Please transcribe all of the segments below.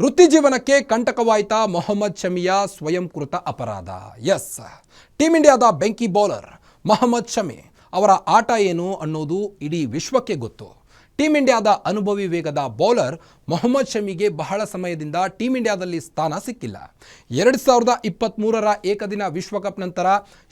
ವೃತ್ತಿ ಜೀವನಕ್ಕೆ ಕಂಟಕವಾಯಿತಾ ಮೊಹಮ್ಮದ್ ಶಮಿಯ ಸ್ವಯಂಕೃತ ಅಪರಾಧ. ಎಸ್, ಟೀಮ್ ಇಂಡಿಯಾದ ಬೆಂಕಿ ಬೌಲರ್ ಮೊಹಮ್ಮದ್ ಶಮಿ ಅವರ ಆಟ ಏನು ಅನ್ನೋದು ಇಡೀ ವಿಶ್ವಕ್ಕೆ ಗೊತ್ತು. ಟೀಮ್ ಇಂಡಿಯಾದ ಅನುಭವಿ ವೇಗದ ಬೌಲರ್ ಮೊಹಮ್ಮದ್ ಶಮಿಗೆ ಬಹಳ ಸಮಯದಿಂದ ಟೀಮ್ ಇಂಡಿಯಾದಲ್ಲಿ ಸ್ಥಾನ ಸಿಕ್ಕಿಲ್ಲ. 2023ರ ಏಕದಿನ ವಿಶ್ವಕಪ್ ನಂತರ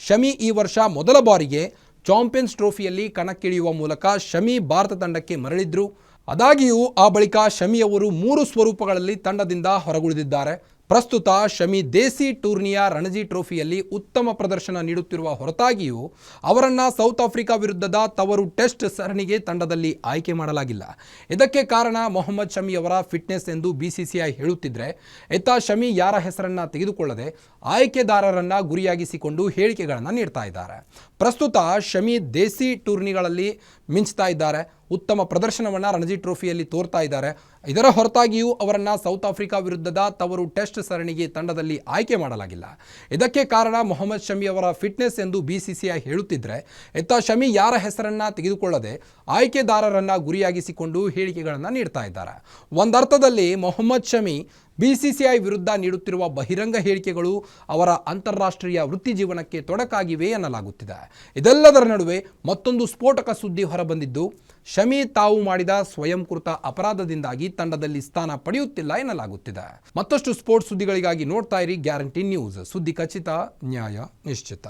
ಶಮಿ ಈ ವರ್ಷ ಮೊದಲ ಬಾರಿಗೆ ಚಾಂಪಿಯನ್ಸ್ ಟ್ರೋಫಿಯಲ್ಲಿ ಕಣಕ್ಕಿಳಿಯುವ ಮೂಲಕ ಶಮಿ ಭಾರತ ತಂಡಕ್ಕೆ ಮರಳಿದ್ರು. ಆದಾಗ್ಯೂ ಆ ಬಳಿಕ ಶಮಿ ಅವರು 3 ಸ್ವರೂಪಗಳಲ್ಲಿ ತಂಡದಿಂದ ಹೊರಗುಳಿದಿದ್ದಾರೆ. ಪ್ರಸ್ತುತ ಶಮಿ ದೇಸಿ ಟೂರ್ನಿಯ ರಣಜಿ ಟ್ರೋಫಿಯಲ್ಲಿ ಉತ್ತಮ ಪ್ರದರ್ಶನ ನೀಡುತ್ತಿರುವ ಹೊರತಾಗಿಯೂ ಅವರನ್ನು ಸೌತ್ ಆಫ್ರಿಕಾ ವಿರುದ್ಧದ ತವರು ಟೆಸ್ಟ್ ಸರಣಿಗೆ ತಂಡದಲ್ಲಿ ಆಯ್ಕೆ ಮಾಡಲಾಗಿಲ್ಲ. ಇದಕ್ಕೆ ಕಾರಣ ಮೊಹಮ್ಮದ್ ಶಮಿ ಅವರ ಫಿಟ್ನೆಸ್ ಎಂದು BCCI ಹೇಳುತ್ತಿದ್ದರೆ, ಇತ್ತ ಶಮಿ ಯಾರ ಹೆಸರನ್ನು ತೆಗೆದುಕೊಳ್ಳದೆ ಆಯ್ಕೆದಾರರನ್ನು ಗುರಿಯಾಗಿಸಿಕೊಂಡು ಹೇಳಿಕೆಗಳನ್ನು ನೀಡ್ತಾ ಇದ್ದಾರೆ. ಪ್ರಸ್ತುತ ಶಮಿ ದೇಸಿ ಟೂರ್ನಿಗಳಲ್ಲಿ ಮಿಂಚ್ತಾ ಇದ್ದಾರೆ. ಉತ್ತಮ ಪ್ರದರ್ಶನವನ್ನು ರಣಜಿ ಟ್ರೋಫಿಯಲ್ಲಿ ತೋರ್ತಾ ಇದ್ದಾರೆ. ಇದರ ಹೊರತಾಗಿಯೂ ಅವರನ್ನು ಸೌತ್ ಆಫ್ರಿಕಾ ವಿರುದ್ಧದ ತವರು ಟೆಸ್ಟ್ ಸರಣಿಗೆ ತಂಡದಲ್ಲಿ ಆಯ್ಕೆ ಮಾಡಲಾಗಿಲ್ಲ. ಇದಕ್ಕೆ ಕಾರಣ ಮೊಹಮ್ಮದ್ ಶಮಿ ಅವರ ಫಿಟ್ನೆಸ್ ಎಂದು BCCI ಹೇಳುತ್ತಿದ್ದರೆ, ಇತ್ತ ಶಮಿ ಯಾರ ಹೆಸರನ್ನು ತೆಗೆದುಕೊಳ್ಳದೆ ಆಯ್ಕೆದಾರರನ್ನು ಗುರಿಯಾಗಿಸಿಕೊಂಡು ಹೇಳಿಕೆಗಳನ್ನು ನೀಡ್ತಾ ಇದ್ದಾರೆ. ಒಂದರ್ಥದಲ್ಲಿ ಮೊಹಮ್ಮದ್ ಶಮಿ BCCI ವಿರುದ್ಧ ನೀಡುತ್ತಿರುವ ಬಹಿರಂಗ ಹೇಳಿಕೆಗಳು ಅವರ ಅಂತಾರಾಷ್ಟ್ರೀಯ ವೃತ್ತಿ ಜೀವನಕ್ಕೆ ತೊಡಕಾಗಿವೆ ಎನ್ನಲಾಗುತ್ತಿದೆ. ಇದೆಲ್ಲದರ ನಡುವೆ ಮತ್ತೊಂದು ಸ್ಫೋಟಕ ಸುದ್ದಿ ಹೊರಬಂದಿದ್ದು, ಶಮಿ ತಾವು ಮಾಡಿದ ಸ್ವಯಂಕೃತ ಅಪರಾಧದಿಂದಾಗಿ ತಂಡದಲ್ಲಿ ಸ್ಥಾನ ಪಡೆಯುತ್ತಿಲ್ಲ ಎನ್ನಲಾಗುತ್ತಿದೆ. ಮತ್ತಷ್ಟು ಸ್ಪೋರ್ಟ್ಸ್ ಸುದ್ದಿಗಳಿಗಾಗಿ ನೋಡ್ತಾ ಇರಿ ಗ್ಯಾರಂಟಿ ನ್ಯೂಸ್. ಸುದ್ದಿ ಖಚಿತ, ನ್ಯಾಯ ನಿಶ್ಚಿತ.